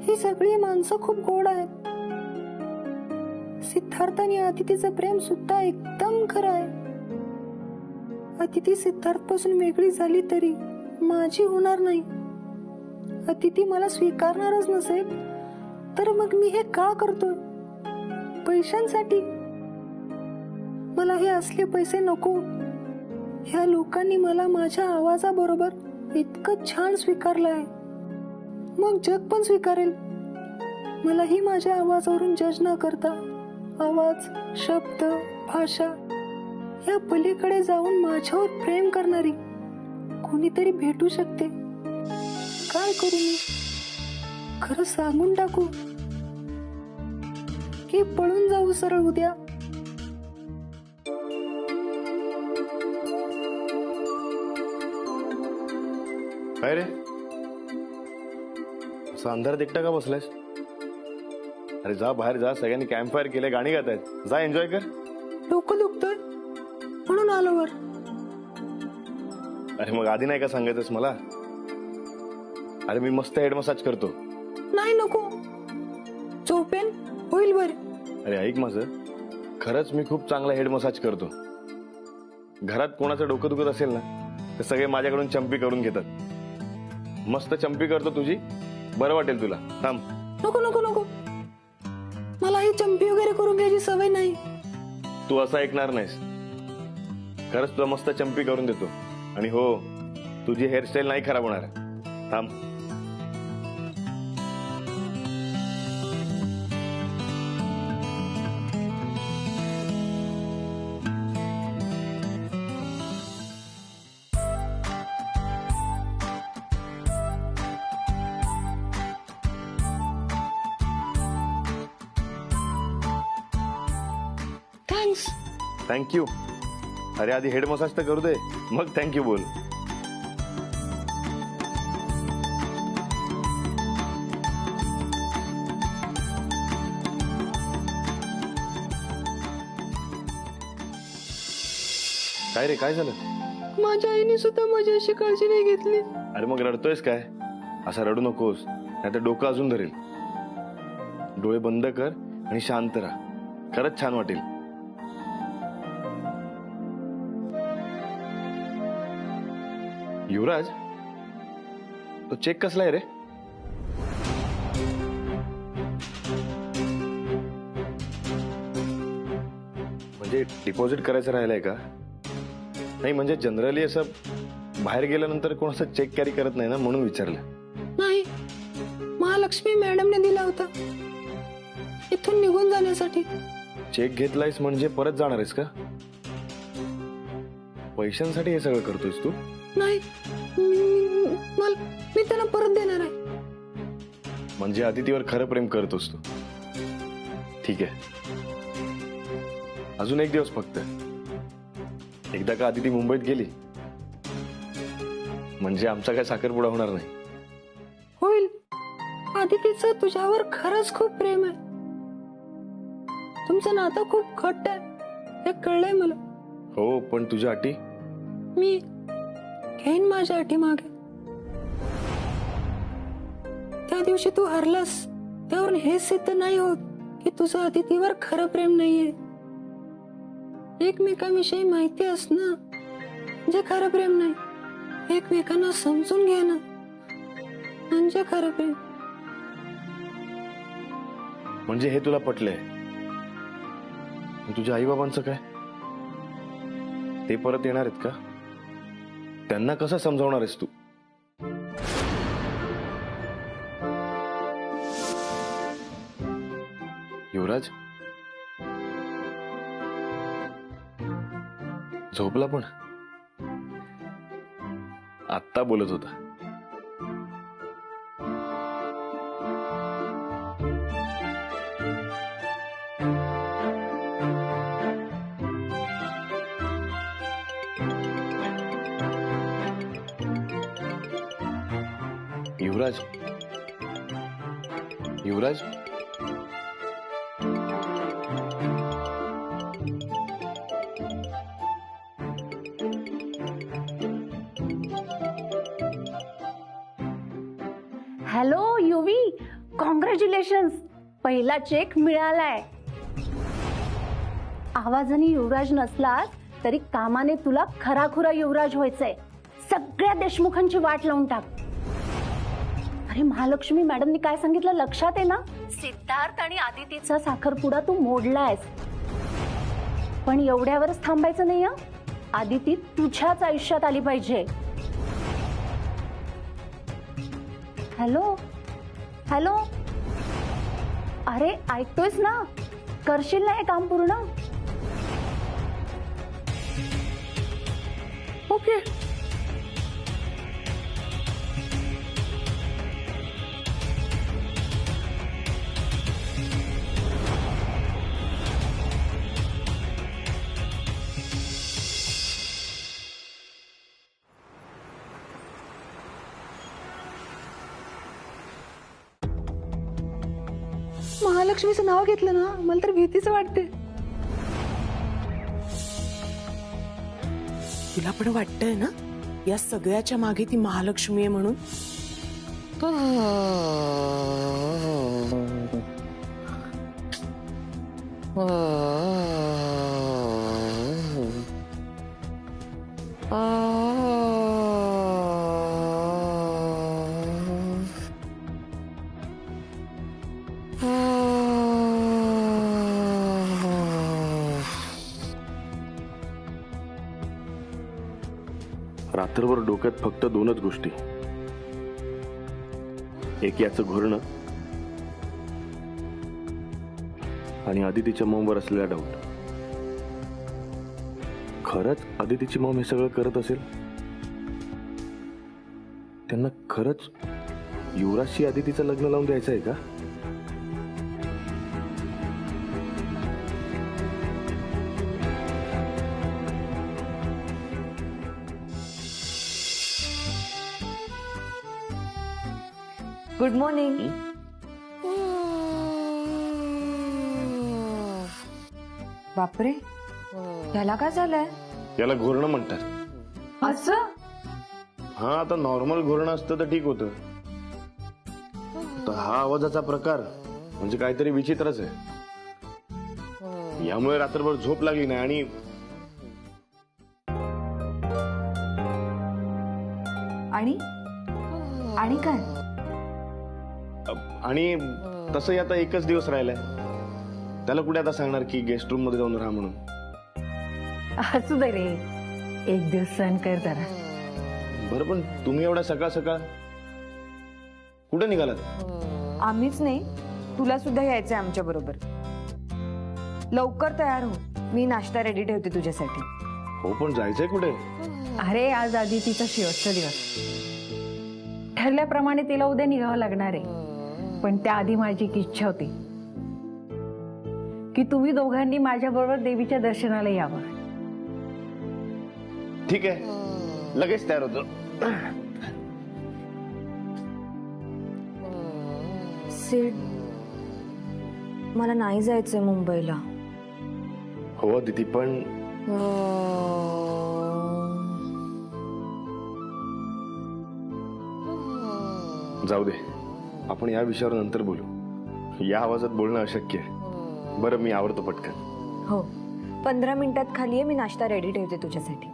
ही सगळी माणसं खूप गोड आहेत. सिद्धार्थ आणि अदितीचं प्रेम सुद्धा एकदम खरं आहे. अदिती सिद्धार्थ पासून वेगळी झाली तरी माझी होणार नाही. अदिती मला स्वीकारणारच नसेल तर मग मी हे का करतोय? पैशांसाठी? मला हे असले पैसे नको. ह्या लोकांनी मला माझ्या आवाजाबरोबर इतकं छान स्वीकारलं आहे, मग जग पण स्वीकारेल. मलाही माझ्या आवाजावरून जज न करता आवाज, शब्द, भाषा या पलीकडे जाऊन माझ्यावर प्रेम करणारी कोणीतरी भेटू शकते. काय करू मी? खरं सांगून टाकू की पळून जाऊ सरळ उद्या? काय रे, असं अंधार दिखता का बसलायस? अरे जा बाहेर जा, सगळ्यांनी कॅम्प फायर केले, गाणी गात आहेत, जा एन्जॉय कर. डोकं दुखतोय म्हणून आलो वर. अरे मग आधी नाही का सांगायचंस मला? अरे मी मस्त हेड मसाज करतो. नाही नको, झोपेन होईल वर. अरे ऐक माझं, खरंच मी खूप चांगला हेड मसाज करतो. घरात कोणाचं डोकं दुखत असेल ना तर सगळे माझ्याकडून चंपी करून घेतात. मस्त चंपी करतो तुझी, बरं वाटेल तुला. थांब. नको नको नको, मला ही चंपी वगैरे करून घ्यायची सवय नाही. तू असं ऐकणार नाहीस. खरंच तुला मस्त चंपी करून देतो. आणि हो, तुझी हेअरस्टाईल नाही खराब होणार. थांब. थँक्स. थँक्यू. अरे आधी हेड मसाज तर करू दे, मग थँक्यू बोल. काय रे, काय झालं? माझ्या आईने सुद्धा माझ्याशी काळजी नाही घेतली. अरे मग रडतोयस काय? असं रडू नकोस, नाहीतर डोकं अजून धरेल. डोळे बंद कर आणि शांत राहा. खरंच छान वाटेल. युवराज, तो चेक कसला आहे रे? म्हणजे डिपॉझिट करायचं राहिलंय का? नाही म्हणजे जनरली असं बाहेर गेल्यानंतर कोण असं चेक कॅरी करत नाही ना, म्हणून विचारलं. नाही, महालक्ष्मी मॅडमने दिला होता इथून निघून जाण्यासाठी. चेक घेतलायस म्हणजे परत जाणार आहेस का? पैशांसाठी हे सगळं करतोयस तू? नाही, मी त्यांना परत देणार आहे. म्हणजे अदितीवर खरं प्रेम करतोस तू? ठीक आहे, अजून एक दिवस फक्त. एकदा का अदिती मुंबईत गेली म्हणजे आमचा काय साखरपुडा होणार नाही. होईल. अदितीचं तुझ्यावर खरंच खूप प्रेम आहे. तुमचं नातं खूप घट्ट आहे, हे कळलंय मला. हो, पण तुझ्या अटी? मी घेईन माझ्या अटी मागे. त्या दिवशी तू हरलास त्यावरून हे सिद्ध नाही होत की तुझं अदितीवर खरं प्रेम नाहीये. एकमेकांविषयी माहिती असणं म्हणजे खरं प्रेम नाही. एकमेकांना समजून घेणं म्हणजे खरं प्रेम. म्हणजे हे तुला पटलंय? तुझ्या आई बाबांचं काय? ते परत येणार आहेत का? त्यांना कसं समजावणार आहेस तू? युवराज झोपला पण आत्ता बोलत होता. युवराज, युवराज, हॅलो युवी, कॉंग्रॅच्युलेशन्स, पहिला चेक मिळालाय. आवाजाने युवराज नसलास तरी कामाने तुला खराखुरा युवराज व्हायचंय. सगळ्या देशमुखांची वाट लावून टाक. अरे महालक्ष्मी मॅडमनी काय सांगितलं लक्षात आहे ना? सिद्धार्थ आणि आदितीचा साखरपुडा तू मोडलायस, पण एवढ्यावरच थांबायचं नाही. आदिती तुझ्याच आयुष्यात आली पाहिजे. हॅलो हॅलो, अरे ऐकतोयस ना? करशील ना हे काम पूर्ण? ओके. महालक्ष्मीचं नाव घेतलं ना, मला तर भीतीच वाटते. तुला पण वाटतंय ना या सगळ्याच्या मागे ती महालक्ष्मी आहे म्हणून? रात्रभर डोक्यात फक्त दोनच गोष्टी, एक याचं घोरणं आणि आदितीच्या मॉमवर असलेला डाऊट. खरंच आदितीची मॉम हे सगळं करत असेल? त्यांना खरंच युवराजशी आदितीचं लग्न लावून द्यायचं आहे का? Good morning. बापरे, त्याला काय झालंय? याला घोरणं म्हणतात. असं? हा, आता नॉर्मल घोरणं असतं तर ठीक होतं, तर हा आवाजाचा प्रकार म्हणजे काहीतरी विचित्रच आहे. यामुळे रात्रभर झोप लागली नाही आणि काय? आणि तसंही आता एकच दिवस राहिलाय, त्याला कुठे आता सांगणार की गेस्ट रूम मध्ये जाऊन राहा म्हणून. असू दे रे, एक दिवस सहन कर जरा. बरं, पण तुम्ही एवढा सकाळ सकाळ कुठे निघालात? आम्हीच नाही, तुला सुद्धा यायचंय आमच्या बरोबर. लवकर तयार हो, मी नाश्ता रेडी ठेवते तुझ्यासाठी. हो, पण जायचंय कुठे? अरे आज आदितीचा शेवटचा दिवस, ठरल्याप्रमाणे तिला उद्या निघावं लागणार आहे. पण त्याआधी माझी एक इच्छा होती की तुम्ही दोघांनी माझ्या बरोबर देवीच्या दर्शनाला यावं. ठीक आहे, लगेच तयार होतो. सिड, मला नाही जायचंय मुंबईला. हो दिदी, पण जाऊ दे, आपण या विषयावर नंतर बोलू. या आवाजात बोलणं अशक्य आहे. बरं, मी आवडतो पटकन. हो, 15 मिनिटात खाली आहे, मी नाश्ता रेडी ठेवते तुझ्यासाठी.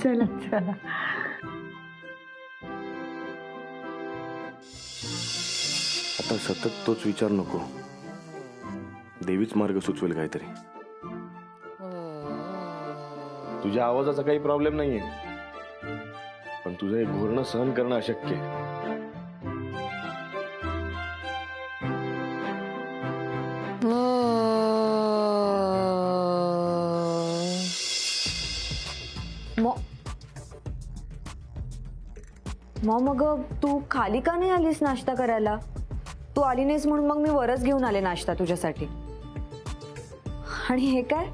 चला चला. आता सतत तोच विचार नको, देवीच मार्ग सुचवेल काहीतरी. तुझ्या आवाजाचा काही प्रॉब्लेम नाहीये, पण तुझं हे घोरणं सहन करणं अशक्य आहे. मग तू खाली का नाही आलीस नाश्ता करायला? तू आली नाहीस म्हणून मग मी वरच घेऊन आले नाश्ता तुझ्यासाठी. आणि हे काय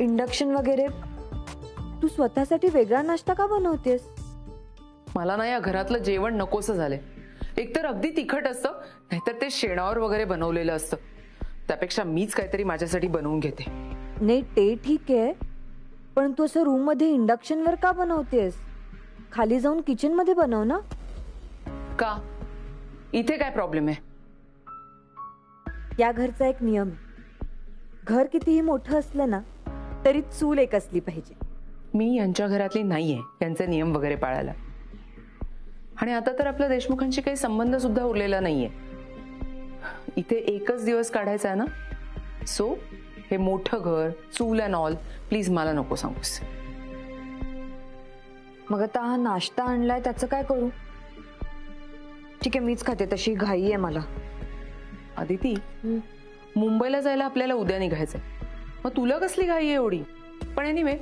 इंडक्शन वगैरे, तू स्वतःसाठी वेगळा नाश्ता का बनवतेस? मला ना या घरातलं जेवण नकोसं झालंय. एकतर अगदी तिखट असतं, नाहीतर ते शेणावर वगैरे बनवलेलं असतं. त्यापेक्षा मीच काहीतरी माझ्यासाठी बनवून घेते. नाही, ते ठीक आहे, पण तू असं रूम मध्ये इंडक्शनवर का बनवतेस? खाली जाऊन किचन मध्ये बनव ना. का इथे काय प्रॉब्लेम आहे? या घरचा एक नियम आहे. घर कितीही मोठं असलं ना तरी चूल एक असली पाहिजे. मी यांच्या घरातली नाहीये यांचे नियम वगैरे पाळायला. आणि आता तर आपल्या देशमुखांशी काही संबंध सुद्धा उरलेला नाहीये. इथे एकच दिवस काढायचा आहे ना. सो हे मोठं घर, चूल अँड ऑल, प्लीज मला नको सांगूस. मग आता हा नाश्ता आणलाय त्याचं काय करू? ठीक आहे, मीच खाते, तशी घाई आहे मला. अदिती, मुंबईला जायला आपल्याला उद्या निघायचंय. मग तुला कसली घाई आहे एवढी? पण एनिवे,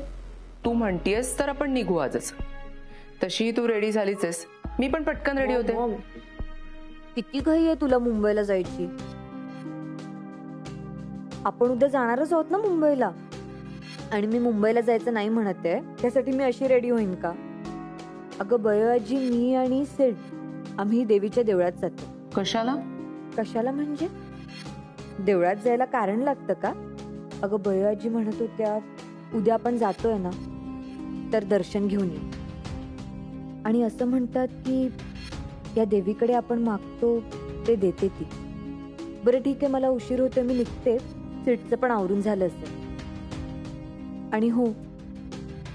तू म्हणतीयस तर आपण निघू आजच. तशी तू रेडी झालीच आहेस. मी पण पटकन रेडी होते. किती घाई आहे तुला मुंबईला जायची? आपण उद्या जाणारच आहोत ना मुंबईला. आणि मी मुंबईला जायचं नाही म्हणत आहे त्यासाठी मी अशी रेडी होईन का? अगं बयोआजी, मी आणि सिड आम्ही देवीच्या देवळात जातो. कशाला? कशाला म्हणजे? देवळात जायला कारण लागतं का? अगं बयोआजी म्हणत होत्या उद्या आपण जातोय ना तर दर्शन घेऊन ये. आणि असं म्हणतात की या देवीकडे आपण मागतो ते देते ती. बरं ठीक आहे, मला उशीर होतोय, मी निघते. सीटचं पण आवरून झालं असेल. आणि हो,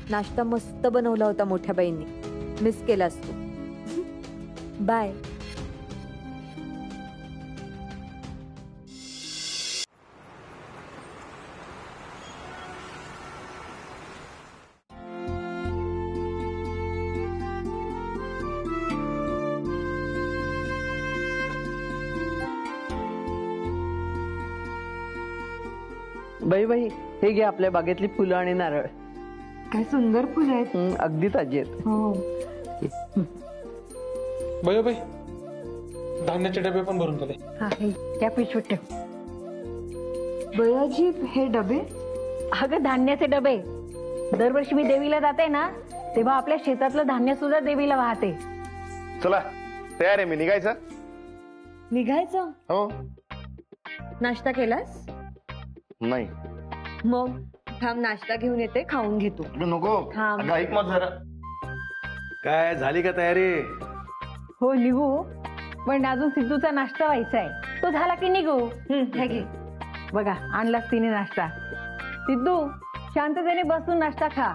नाश्ता मस्त बनवला होता मोठ्या बाईंनी, मिस केला असतो. बाय. बाई बाई, हे घे आपल्या बागेतली फुलं आणि नारळ. काय सुंदर फुलं आहेत. अगदी ताजी आहेत. हो. बयो बाई, धान्याचे डबे पण भरून झाले. त्या पिशवीत ठेव. बयाजी, हे डबे? अगं धान्याचे डबे. दरवर्षी मी देवीला जाते ना तेव्हा आपल्या शेतातलं धान्य सुद्धा देवीला वाहते. चला, तयार आहे मी. निघायचं? निघायचं? हो. नाश्ता केलास? नाही. मग थांब, नाश्ता घेऊन येते, खाऊन घेतो. नको. थांब. अगं, ऐक मग जरा. काय झाली का तयारी? हो, निघू. पण अजून सिद्धूचा नाश्ता व्हायचा आहे. तो झाला की निघू. हे घे. बघा, आणलाच तिने नाश्ता. सिद्धू, शांततेने बसून नाश्ता खा.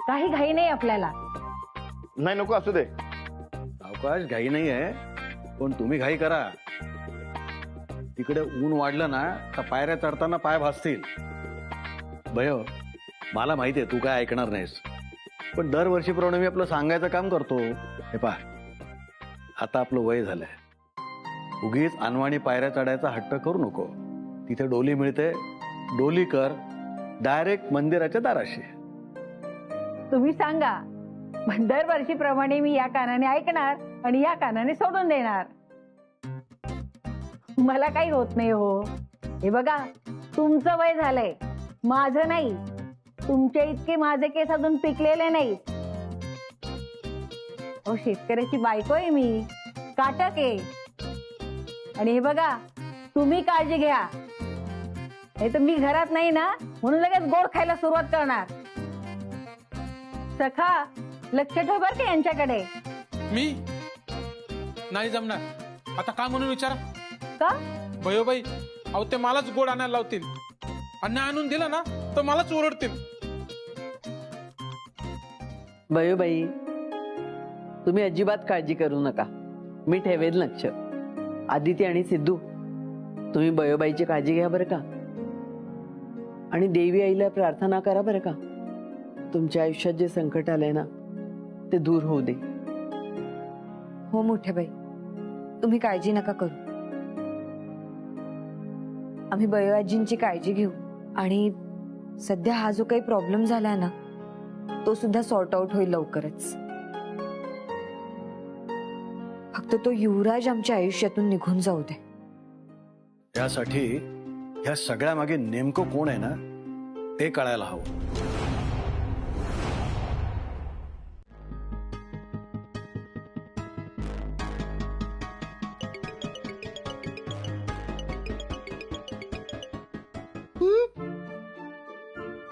काही घाई नाही आपल्याला. नाही, नको, असू दे. अवकाश घाई नाही आहे, पण तुम्ही घाई करा. तिकडे ऊन वाढलं ना तर पायऱ्या चढताना पाय भाजतील. भय, मला माहिती आहे तू काय ऐकणार नाहीस, पण दरवर्षीप्रमाणे मी आपलं सांगायचं काम करतो. हे पहा, आता आपलं वय झालंय. उगीच अनवाणी पायऱ्या चढायचा हट्ट करू नको. तिथे डोली मिळते, डोली कर. डायरेक्ट मंदिराच्या दाराशी. तुम्ही सांगा. पण दरवर्षीप्रमाणे मी या कानाने ऐकणार आणि या कानाने सोडून देणार. मला काही होत नाही हो. हे बघा, तुमचं वय झालंय, माझं नाही. तुमच्या इतके माझे केस अजून पिकलेले नाहीत. हो, शेतकऱ्याची बायको आहे मी, काटक आहे. आणि हे बघा, तुम्ही काळजी घ्या. नाही तर मी घरात नाही ना म्हणून लगेच गोड खायला सुरुवात करणार. सखा, लक्ष ठेव बर का यांच्याकडे. मी नाही जमणार. आता का म्हणून विचारा. का? बयोबाई, अहो ते मलाच गोड आणायला लावतील. अन्न आणून दिलं ना तर मलाच ओरडतील. बाई, तुम्ही अजिबात काळजी करू नका. मी ठेवेल लक्ष. आदिती आणि सिद्धू, तुम्ही बयोबाईची काळजी घ्या बरं का. आणि देवी आईला प्रार्थना करा बरं का. तुमच्या आयुष्यात जे संकट आलंय ना ते दूर होऊ दे. हो मोठ्या बाई, तुम्ही काळजी नका करू. आम्ही बयोआजींची काळजी घेऊ. आणि सध्या हा जो काही प्रॉब्लेम झालाय ना तो सुद्धा सॉर्ट आउट होईल लवकरच. फक्त तो युवराज आमच्या आयुष्यातून निघून जाऊ दे. त्यासाठी ह्या सगळ्या मागे नेमकं कोण आहे ना ते कळायला हवं.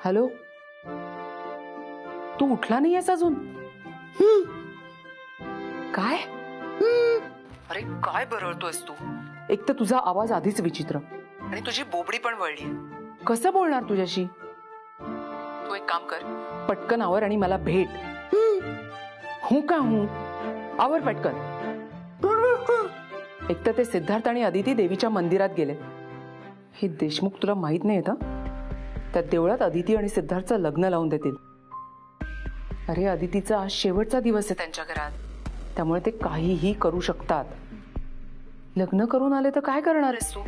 हॅलो, तू उठला नाहीयेस अजून? काय? अरे काय बरळतोयस तू? एक तर तुझा आवाज आधीच विचित्र आणि तुझी बोबडी पण वळली. कसं बोलणार तुझ्याशी? तू एक काम कर, पटकन आवर आणि मला भेट. हूं का हूं? आवर पटकन. एक तर ते सिद्धार्थ आणि अदिती देवीच्या मंदिरात गेले. हे देशमुख तुला माहित नाही येतं? त्या देवळात अदिती आणि सिद्धार्थचं लग्न लावून देतील. अरे अदितीचा आज शेवटचा दिवस आहे त्यांच्या घरात, त्यामुळे ते काहीही करू शकतात. लग्न करून आले तर काय करणार आहेस तू?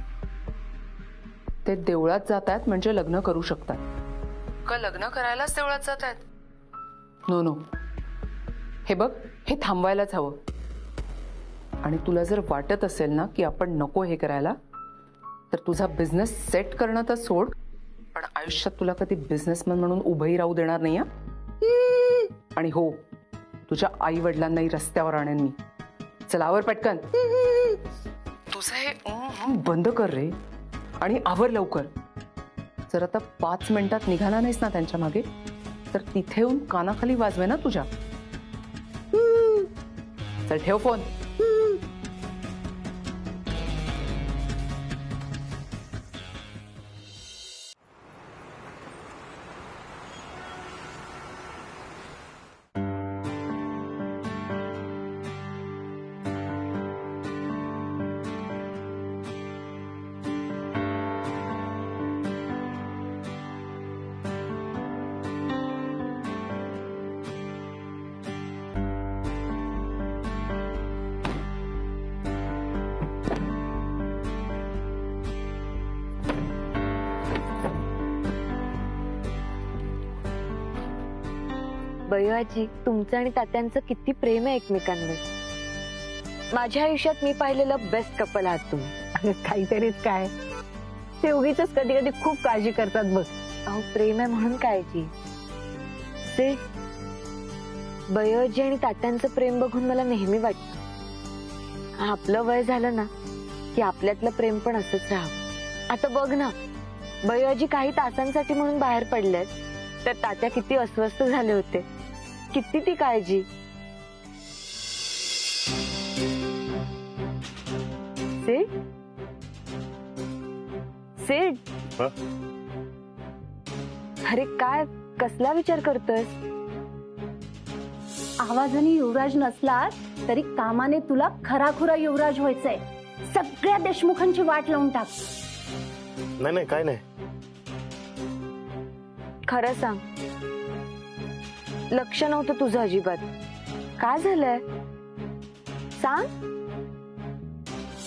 ते देवळात जात आहेत म्हणजे लग्न करू शकतात का? लग्न करायलाच देवळात जात आहेत? नो नो, हे बघ, हे थांबवायलाच हवं. आणि तुला जर वाटत असेल ना की आपण नको हे करायला, तर तुझा बिझनेस सेट करणं तर सोड, पण आयुष्यात तुला कधी बिझनेसमॅन म्हणून उभंही राहू देणार नाही. आणि हो, तुझ्या आई वडिलांनाही रस्त्यावर आणेन मी. चल आवर पटकन. तुझं हे बंद कर रे आणि आवर लवकर. जर आता 5 मिनिटात निघाला नाहीस ना त्यांच्या मागे, तर तिथे येऊन कानाखाली वाजवे ना तुझ्या. चल ठेव फोन. बयो आजी, तुमचं आणि तात्यांचं किती प्रेम आहे एकमेकांवर. माझ्या आयुष्यात मी पाहिलेलं बेस्ट कपल आहात तुम्ही. अरे काहीतरीच काय, ते उगीच कधी कधी खूप काळजी करतात बघ. अहो प्रेम आहे म्हणून काळजी. ते बयो आजी आणि तात्यांचं प्रेम बघून मला नेहमी वाटतं, आपलं वय झालं ना की आपल्यातलं प्रेम पण असंच राहावं. आता बघ ना, बयो आजी काही तासांसाठी म्हणून बाहेर पडलेत, तर तात्या किती अस्वस्थ झाले होते. किती ती काळजी. सेठ, सेठ, अरे काय कसला विचार करतोयस? आवाजाने युवराज नसला तरी कामाने तुला खराखुरा युवराज व्हायचंय. सगळ्या देशमुखांची वाट लावून टाक. नाही नाही, काय नाही. खरं सांग, लक्ष नव्हतं तुझं अजिबात. काय झालंय सांग.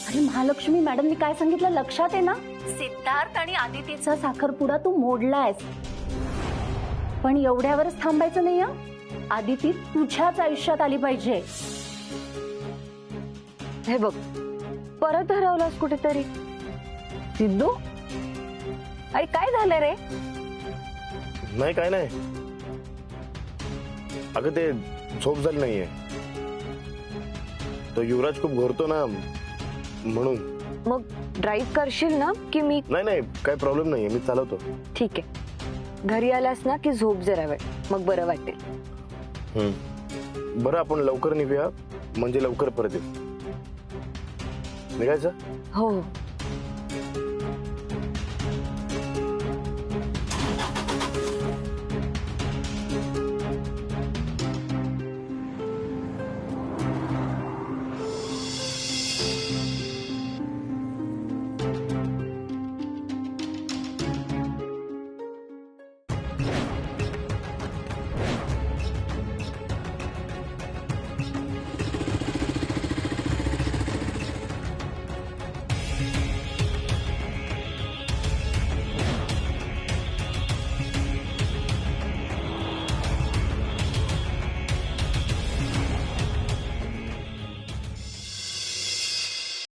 अरे महालक्ष्मी मॅडमनी काय सांगितलं लक्षात आहे ना? सिद्धार्थ आणि आदितीचा साखरपुडा तू मोडलायस. पण एवढ्यावरच थांबायचं नाही. आदिती तुझ्याच आयुष्यात आली पाहिजे. हे बघ, परत हरवलास कुठेतरी. सिद्धू, अरे काय झालं रे? नाही काय नाही. अगं ते झोप झाली नाहीये. तो युवराज खूप घोरतो ना म्हणून. मग ड्राईव्ह करशील ना की मी? नाही नाही, काही प्रॉब्लेम नाहीये, मी चालवतो. ठीक आहे, घरी आलास ना की झोप जरा वेळ, मग बरं वाटेल. बरं आपण लवकर निघूया, म्हणजे लवकर परत येऊ. निघायचं? हो हो.